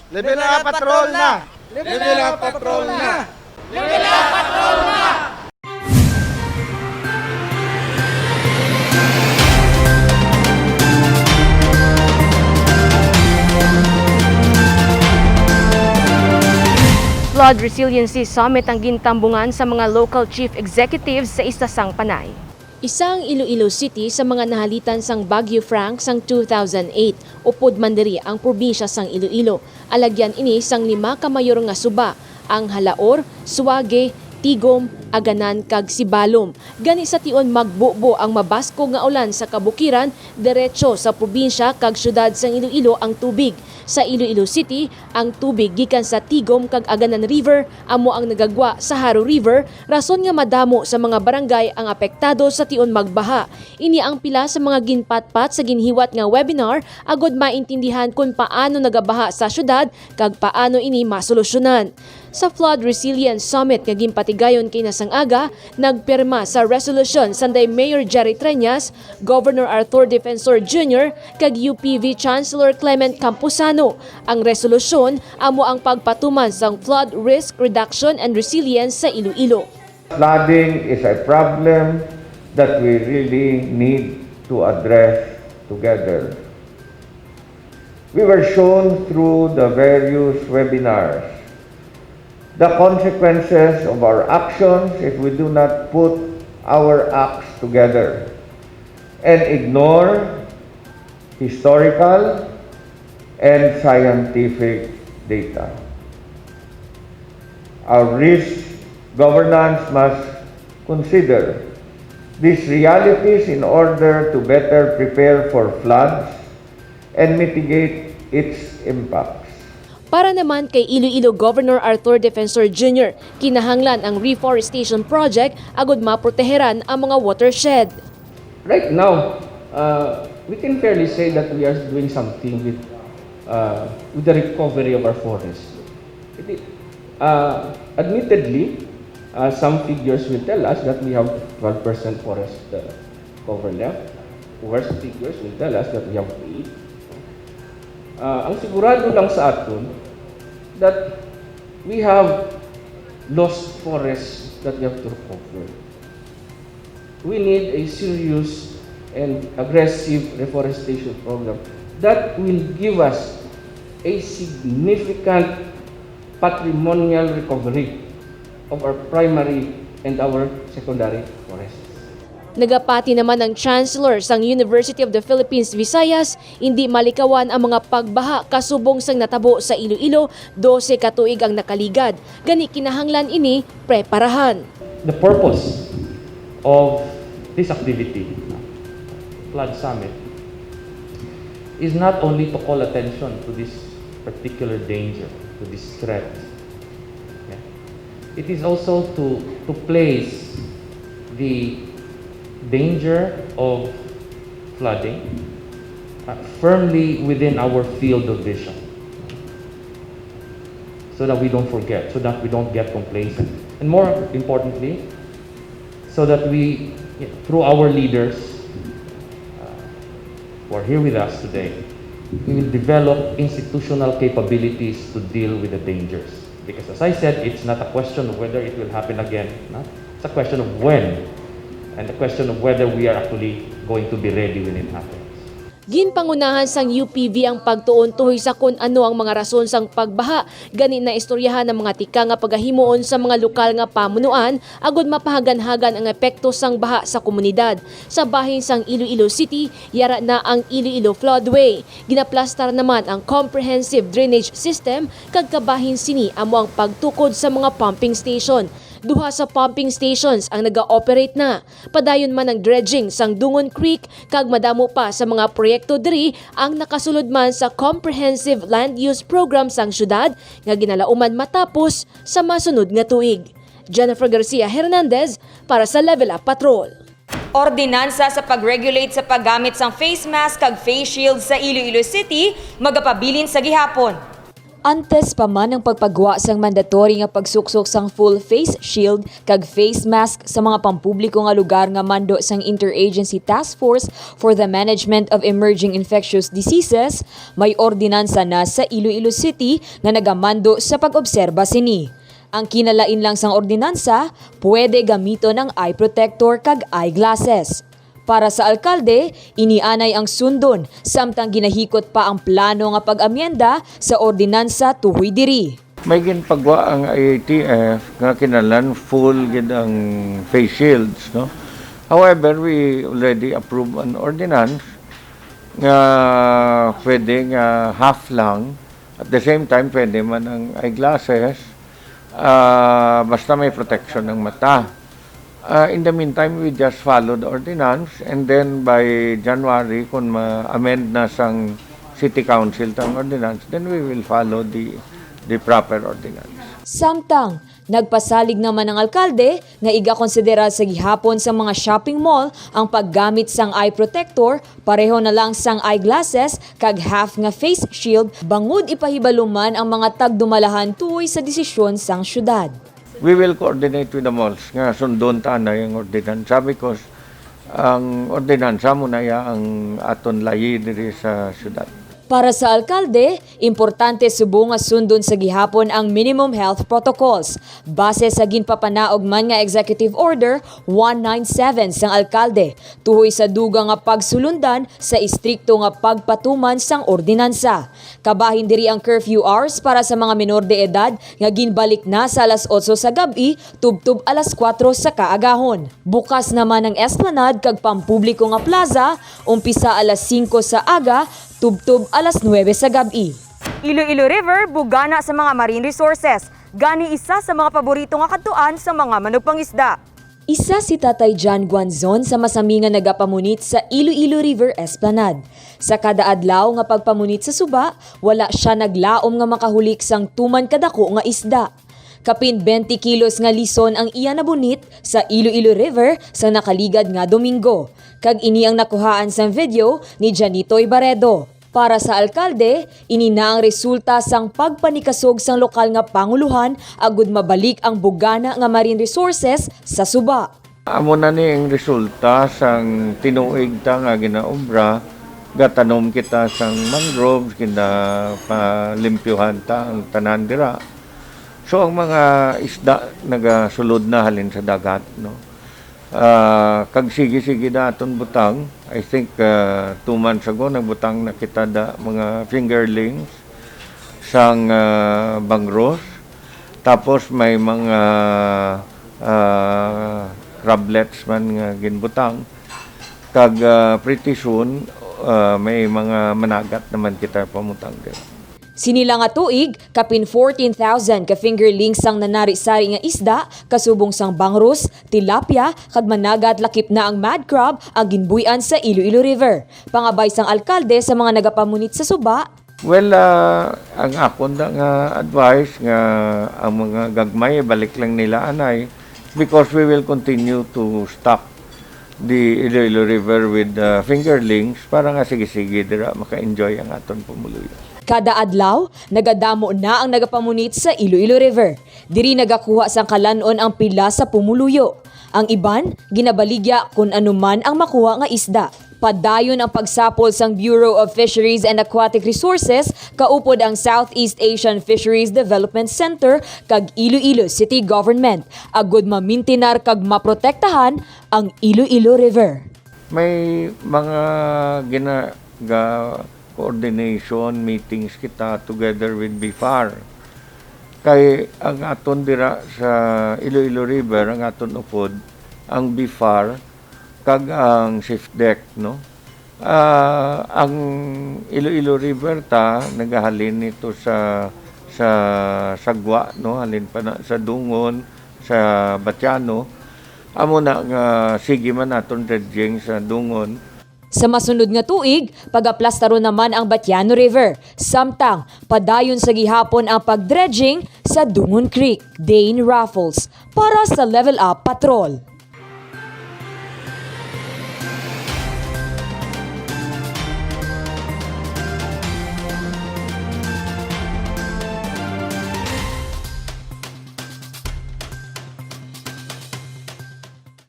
Level up patrol na! Level up patrol na! Level up patrol na! Flood Resiliency Summit ang gintambungan sa mga local chief executives sa Istasang Panay. Isang Iloilo City sa mga nahalitan sang Bagyo Frank sang 2008. Upod mandiri ang probinsya sang Iloilo. Alagyan ini sang 5 ka mayor nga suba, ang Halaor, Suwage, Tigom, Aganan kag Sibalom. Gani sa tion magbubo ang mabasko nga ulan sa kabukiran diretso sa probinsya kag syudad sang Iloilo ang tubig. Sa Iloilo City, ang tubig gikan sa Tigom kag Aganan River amo ang nagagwa sa Haro River, rason nga madamo sa mga barangay ang apektado sa tion magbaha. Ini ang pila sa mga ginpatpat sa ginhiwat nga webinar agod maintindihan kung paano nagabaha sa syudad kag paano ini masolusyonan. Sa Flood Resilience Summit nga ginpatigayon kay nasang aga, nagpirma sa resolution sanday Mayor Jerry Treñas, Governor Arthur Defensor Jr. kag UPV Chancellor Clement Campuzano. Ang resolusyon amo ang pagpatuman sang flood risk reduction and resilience sa Iloilo. Flooding is a problem that we really need to address together. We were shown through the various webinars the consequences of our actions if we do not put our acts together and ignore historical and scientific data. Our risk governance must consider these realities in order to better prepare for floods and mitigate its impacts. Para naman kay Iloilo Governor Arthur Defensor Jr., kinahanglan ang reforestation project agod maproteheran ang mga watershed. Right now, we can fairly say that we are doing something with the recovery of our forests. Admittedly, some figures will tell us that we have 12% forest cover left. Worse figures will tell us that we have 8%. Ang sigurado lang sa atin that we have lost forests that we have to recover. We need a serious and aggressive reforestation program that will give us a significant patrimonial recovery of our primary and our secondary forests. Nagapati naman ang Chancellor sang University of the Philippines Visayas, hindi malikawan ang mga pagbaha kasubong sang natabo sa Iloilo, 12 ka tuig ang nakaligad. Gani kinahanglan ini preparahan. The purpose of this activity, Flood Summit, is not only to call attention to this particular danger, to this threat. Yeah. It is also to place the danger of flooding firmly within our field of vision, so that we don't forget, so that we don't get complacent, and more importantly, so that we, through our leaders who are here with us today, we will develop institutional capabilities to deal with the dangers. Because as I said, it's not a question of whether it will happen again, no? It's a question of when, and the question of whether we are actually going to be ready when it happens. Ginpangunahan sang UPV ang pagtuon tuhoy sa kung ano ang mga rason sang pagbaha. Gani na istoryahan ng mga tika nga pagahimuon sa mga lokal nga pamunuan agod mapahagan-hagan ang epekto sang baha sa komunidad. Sa bahin sang Iloilo City, yara na ang Iloilo Floodway. Ginaplastar naman ang comprehensive drainage system kag kabahin sini amo ang pagtukod sa mga pumping station. Duha sa pumping stations ang naga-operate na. Padayon man ang dredging sang Dungon Creek kag madamo pa sa mga proyekto diri ang nakasulod man sa Comprehensive Land Use Program sang syudad nga ginalauman matapos sa masunod nga tuig. Jennifer Garcia Hernandez para sa Level Up Patrol. Ordinansa sa pag-regulate sa paggamit sang face mask kag face shield sa Iloilo City magapabilin sa gihapon. Antes pa man ang pagpagwa sang mandatory nga pagsuksok sang full face shield kag face mask sa mga pampubliko nga lugar nga mando sang Interagency Task Force for the Management of Emerging Infectious Diseases, may ordinansa na sa Iloilo City nga nagamando sa pag-obserba sini. Ang kinalain lang sang ordinansa, pwede gamito ng eye protector kag eyeglasses. Para sa alkalde, inianay ang sundon samtang ginahikot pa ang plano nga pag-amyenda sa ordinansa tuhoy diri. May ginpagwa ang IATF nga kinalan full gid ang face shields, no? However, we already approved an ordinance nga pwede nga half lang. At the same time, pwede man ang eyeglasses basta may protection ng mata. In the meantime, we just follow the ordinance and then by January, kung ma-amend na sang City Council tang ordinance, then we will follow the proper ordinance. Samtang, nagpasalig naman ang alkalde nga iga-konsidera sa gihapon sa mga shopping mall ang paggamit sang eye protector, pareho na lang sang eyeglasses kag half nga face shield bangod ipahibaluman ang mga tagdumalahan tuoy sa desisyon sang syudad. We will coordinate with the malls nga sundon ta na yung ordinansa because ang ordinansa mo na ang aton layi diri sa syudad. Para sa alkalde, importante subo nga sundon sa gihapon ang minimum health protocols. Base sa ginpapanaog man nga Executive Order 197 sang alkalde, tuhoy sa duga nga pagsulundan sa istrikto nga pagpatuman sang ordinansa. Kabahin diri ang curfew hours para sa mga menor de edad nga ginbalik na sa alas 8 sa gabi tubtub alas 4 sa kaagahon. Bukas naman ang esplanade kag pampubliko nga plaza umpisa alas 5 sa aga tubtub alas 9 sa gabi. Iloilo River bugana sa mga marine resources. Gani isa sa mga paborito nga katuan sa mga manugpangisda. Isa si Tatay John Guanzon sa masami nga nagapamunit sa Iloilo River Esplanade. Sa kada adlaw nga pagpamunit sa suba, wala siya naglaom nga makahulik sang tuman kadako nga isda. Kapin 20 kilos nga lison ang iya nabunit sa Iloilo River sa nakaligad nga Domingo. Kag ini ang nakuhaan sa video ni Janitoy Baredo. Para sa alkalde, ini na ang resulta sang pagpanikasog sang lokal nga panguluhan agud mabalik ang bugana nga marine resources sa suba. Amo na ni ang resulta sang tinuig ta nga ginaobra, gatanom kita sang mangroves, palimpyuhan ta ang tanan dira. So ang mga isda nagasulod na halin sa dagat, no. Kag sige na aton butang, I think 2 months ago nagbutang na kita da mga fingerlings sang bangros, tapos may mga crablets man nga ginbutang, kag pretty soon may mga managat naman kita pamutang din. Sinila nga tuig, kapin 14,000 ka fingerlings sang nanari-sari nga isda, kasubong sang bangros, tilapia, kag managat lakip na ang mad crab ang ginbuyan sa Iloilo River. Pangabay sang alkalde sa mga nagapamunit sa suba. Well, ang akon da nga advice nga ang mga gagmay balik lang nila anay because we will continue to stock the Iloilo River with fingerlings para nga sige-sige dira maka-enjoy ang aton pumuluyo. Kada adlaw, nagadamo na ang nagapamunit sa Iloilo River. Diri nagakuha sang kalanon ang pila sa pumuluyo. Ang iban, ginabaligya kung anuman ang makuha nga isda. Padayon ang pagsapol sang Bureau of Fisheries and Aquatic Resources, kaupod ang Southeast Asian Fisheries Development Center kag Iloilo City Government. Agud mamintinar kag maprotektahan ang Iloilo River. May mga coordination meetings kita together with BIFAR. Kay ang aton dira sa Iloilo River, ang aton upod, ang BIFAR, kag ang shift deck, no? Ang Iloilo River ta nagahalin nito sa Sagwa, no? Halin pa na sa Dungon, sa Batiano. Amo na nga sige man aton dredging sa Dungon. Sa masunod nga tuig, pagaplastaro naman ang Batiano River. Samtang, padayon sa gihapon ang pagdredging sa Dungon Creek. Dane Raffles para sa Level Up Patrol.